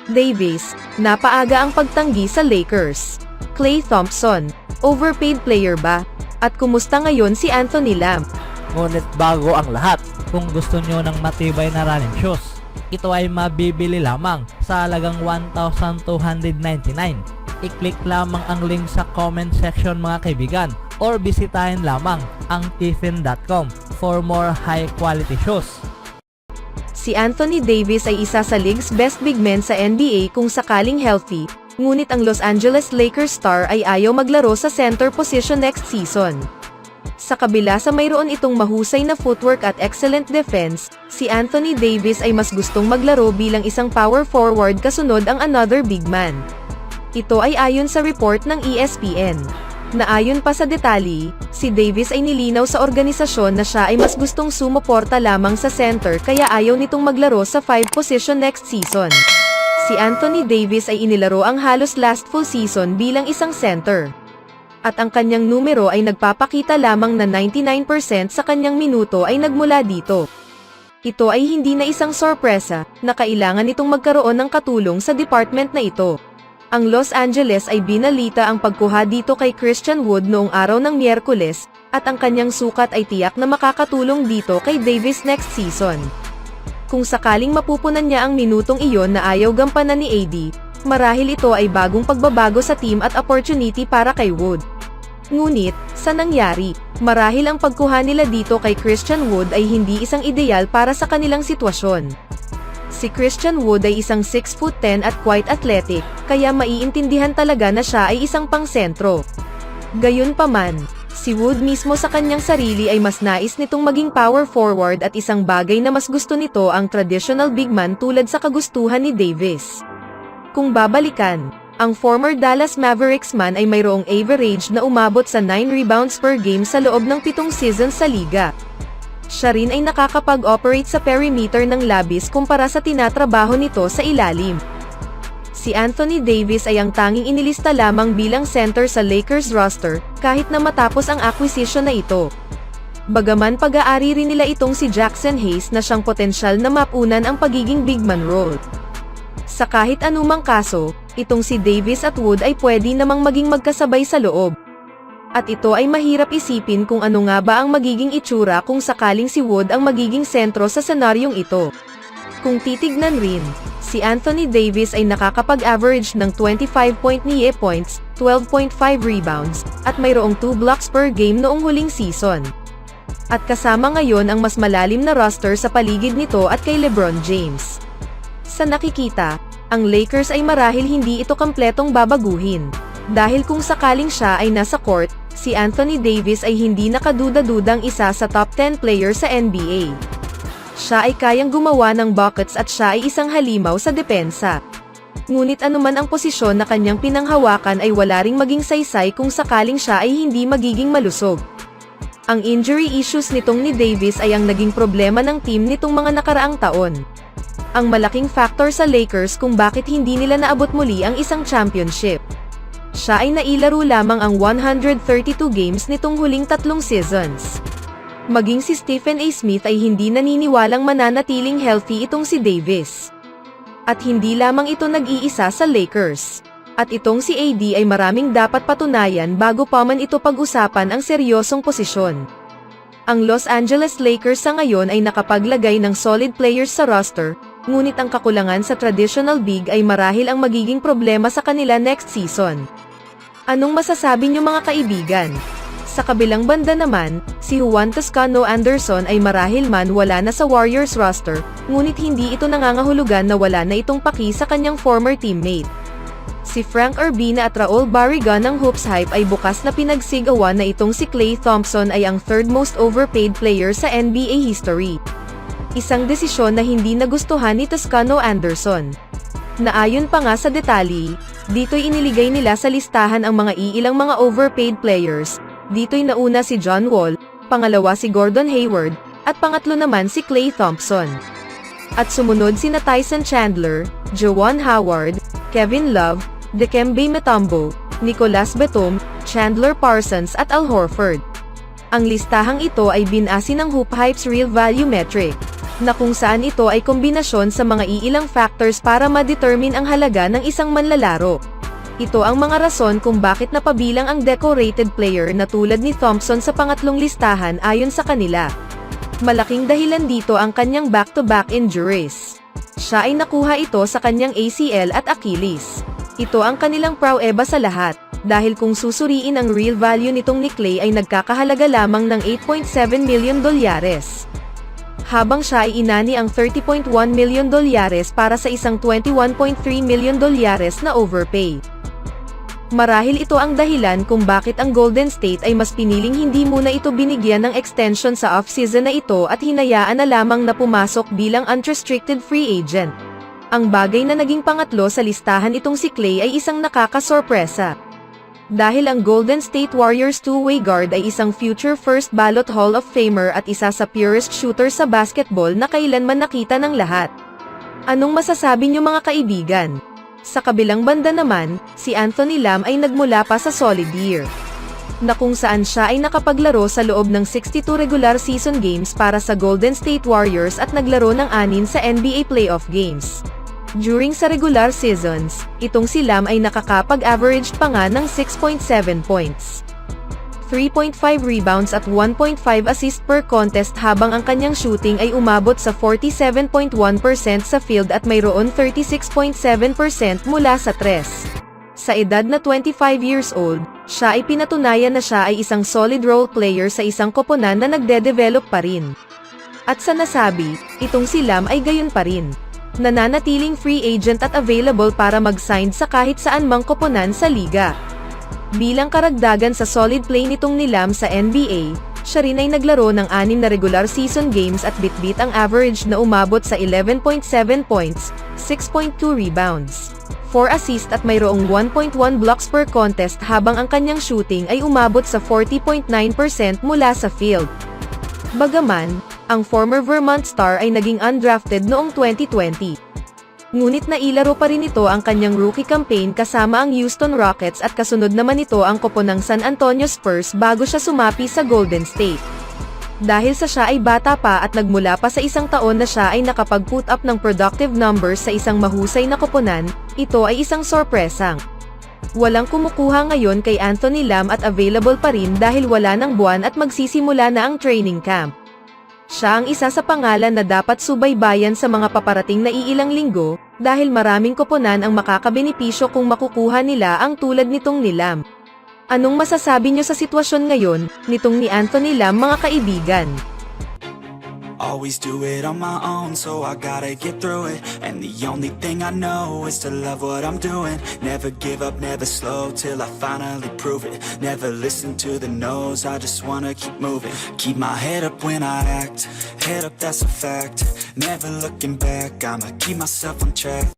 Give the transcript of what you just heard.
Davis, napaaga ang pagtanggi sa Lakers. Klay Thompson, overpaid player ba? At kumusta ngayon si Anthony Lamb? Ngunit bago ang lahat, kung gusto nyo ng matibay na running shoes, ito ay mabibili lamang sa halagang $1,299. I-click lamang ang link sa comment section mga kaibigan or bisitahin lamang ang tiffin.com for more high quality shoes. Si Anthony Davis ay isa sa league's best big men sa NBA kung sakaling healthy, ngunit ang Los Angeles Lakers star ay ayaw maglaro sa center position next season. Sa kabila sa mayroon itong mahusay na footwork at excellent defense, si Anthony Davis ay mas gustong maglaro bilang isang power forward kasunod ang another big man. Ito ay ayon sa report ng ESPN. Naayon pa sa detalye, si Davis ay nilinaw sa organisasyon na siya ay mas gustong sumuporta lamang sa center kaya ayaw nitong maglaro sa 5 position next season. Si Anthony Davis ay inilaro ang halos last full season bilang isang center. At ang kanyang numero ay nagpapakita lamang na 99% sa kanyang minuto ay nagmula dito. Ito ay hindi na isang sorpresa, na kailangan itong magkaroon ng katulong sa department na ito. Ang Los Angeles ay binalita ang pagkuha dito kay Christian Wood noong araw ng Miyerkules, at ang kanyang sukat ay tiyak na makakatulong dito kay Davis next season. Kung sakaling mapupunan niya ang minutong iyon na ayaw gampanan ni AD, marahil ito ay bagong pagbabago sa team at opportunity para kay Wood. Ngunit, sa nangyari, marahil ang pagkuha nila dito kay Christian Wood ay hindi isang ideal para sa kanilang sitwasyon. Si Christian Wood ay isang 6'10" at quite athletic, kaya maiintindihan talaga na siya ay isang pangsentro. Gayunpaman, si Wood mismo sa kanyang sarili ay mas nais nitong maging power forward at isang bagay na mas gusto nito ang traditional big man tulad sa kagustuhan ni Davis. Kung babalikan, ang former Dallas Mavericks man ay mayroong average na umabot sa 9 rebounds per game sa loob ng 7 seasons sa liga. Siya rin ay nakakapag-operate sa perimeter ng labis kumpara sa tinatrabaho nito sa ilalim. Si Anthony Davis ay ang tanging inilista lamang bilang center sa Lakers roster, kahit na matapos ang acquisition na ito. Bagaman pag-aari rin nila itong si Jackson Hayes na siyang potensyal na mapunan ang pagiging big man role. Sa kahit anumang kaso, itong si Davis at Wood ay pwede namang maging magkasabay sa loob. At ito ay mahirap isipin kung ano nga ba ang magiging itsura kung sakaling si Wood ang magiging sentro sa senaryong ito. Kung titignan rin, si Anthony Davis ay nakakapag-average ng 25.9 points, 12.5 rebounds, at mayroong 2 blocks per game noong huling season. At kasama ngayon ang mas malalim na roster sa paligid nito at kay LeBron James. Sa nakikita, ang Lakers ay marahil hindi ito kompletong babaguhin. Dahil kung sakaling siya ay nasa court, si Anthony Davis ay hindi nakaduda-dudang isa sa top 10 player sa NBA. Siya ay kayang gumawa ng buckets at siya ay isang halimaw sa depensa. Ngunit anuman ang posisyon na kanyang pinanghawakan ay wala ring maging saysay kung sakaling siya ay hindi magiging malusog. Ang injury issues nitong ni Davis ay ang naging problema ng team nitong mga nakaraang taon. Ang malaking factor sa Lakers kung bakit hindi nila naabot muli ang isang championship. Siya ay nailaro lamang ang 132 games nitong huling 3 seasons. Maging si Stephen A. Smith ay hindi naniniwalang mananatiling healthy itong si Davis. At hindi lamang ito nag-iisa sa Lakers. At itong si AD ay maraming dapat patunayan bago pa man ito pag-usapan ang seryosong posisyon. Ang Los Angeles Lakers sa ngayon ay nakapaglagay ng solid players sa roster, ngunit ang kakulangan sa traditional big ay marahil ang magiging problema sa kanila next season. Anong masasabi niyo mga kaibigan? Sa kabilang banda naman, si Juan Toscano Anderson ay marahil man wala na sa Warriors roster, ngunit hindi ito nangangahulugan na wala na itong paki sa kanyang former teammate. Si Frank Urbina at Raul Barrigan ng Hoops Hype ay bukas na pinagsigawan na itong si Klay Thompson ay ang third most overpaid player sa NBA history. Isang desisyon na hindi nagustuhan ni Toscano Anderson. Naayon pa nga sa detalye, dito'y iniligay nila sa listahan ang mga iilang mga overpaid players. Dito'y nauna si John Wall, pangalawa si Gordon Hayward, at pangatlo naman si Klay Thompson. At sumunod sina Tyson Chandler, Juwan Howard, Kevin Love, Dikembe Mutombo, Nicolas Batum, Chandler Parsons at Al Horford. Ang listahang ito ay binase ng Hoop Hype's Real Value Metric. na kung saan ito ay kombinasyon sa mga iilang factors para ma-determine ang halaga ng isang manlalaro. Ito ang mga rason kung bakit napabilang ang decorated player na tulad ni Thompson sa pangatlong listahan ayon sa kanila. Malaking dahilan dito ang kanyang back-to-back injuries. Siya ay nakuha ito sa kanyang ACL at Achilles. Ito ang kanilang pruweba sa lahat, dahil kung susuriin ang real value nitong ni Klay ay nagkakahalaga lamang ng $8.7 million. Habang siya ay inani ang $30.1 million para sa isang $21.3 million na overpay. Marahil ito ang dahilan kung bakit ang Golden State ay mas piniling hindi muna ito binigyan ng extension sa off-season na ito at hinayaan na lamang na pumasok bilang unrestricted free agent. Ang bagay na naging pangatlo sa listahan itong si Klay ay isang nakakasorpresa. Dahil ang Golden State Warriors two-way guard ay isang future first ballot Hall of Famer at isa sa purest shooter sa basketball na kailanman nakita ng lahat. Anong masasabi niyo mga kaibigan? Sa kabilang banda naman, si Anthony Lamb ay nagmula pa sa solid year, na kung saan siya ay nakapaglaro sa loob ng 62 regular season games para sa Golden State Warriors at naglaro ng 6 sa NBA playoff games. During sa regular seasons, itong si Lamb ay nakakapag-average pa nga ng 6.7 points, 3.5 rebounds at 1.5 assist per contest habang ang kanyang shooting ay umabot sa 47.1% sa field at mayroon 36.7% mula sa tres. Sa edad na 25 years old, siya ay pinatunayan na siya ay isang solid role player sa isang koponan na nagde-develop pa rin. At sa nasabi, itong si Lamb ay gayon pa rin. Nananatiling free agent at available para mag-sign sa kahit saan mang koponan sa liga. Bilang karagdagan sa solid play nitong ni Lamb sa NBA, siya rin ay naglaro ng 6 na regular season games at bit-bit ang average na umabot sa 11.7 points, 6.2 rebounds, 4 assists at mayroong 1.1 blocks per contest habang ang kanyang shooting ay umabot sa 40.9% mula sa field. Bagaman, ang former Vermont star ay naging undrafted noong 2020. Ngunit nailaro pa rin ito ang kanyang rookie campaign kasama ang Houston Rockets at kasunod naman ito ang koponan ng San Antonio Spurs bago siya sumapi sa Golden State. Dahil sa siya ay bata pa at nagmula pa sa isang taon na siya ay nakapag-put up ng productive numbers sa isang mahusay na koponan, ito ay isang sorpresang walang kumukuha ngayon kay Anthony Lamb at available pa rin dahil wala ng buwan at magsisimula na ang training camp. Siya ang isa sa pangalan na dapat subaybayan sa mga paparating na iilang linggo, dahil maraming koponan ang makakabenepisyo kung makukuha nila ang tulad nitong ni Lamb. Anong masasabi niyo sa sitwasyon ngayon, nitong ni Anthony Lamb mga kaibigan? Always do it on my own, so I gotta get through it. And the only thing I know is to love what I'm doing. Never give up, never slow, till I finally prove it. Never listen to the no's, I just wanna keep moving. Keep my head up when I act, head up that's a fact. Never looking back, I'ma keep myself on track.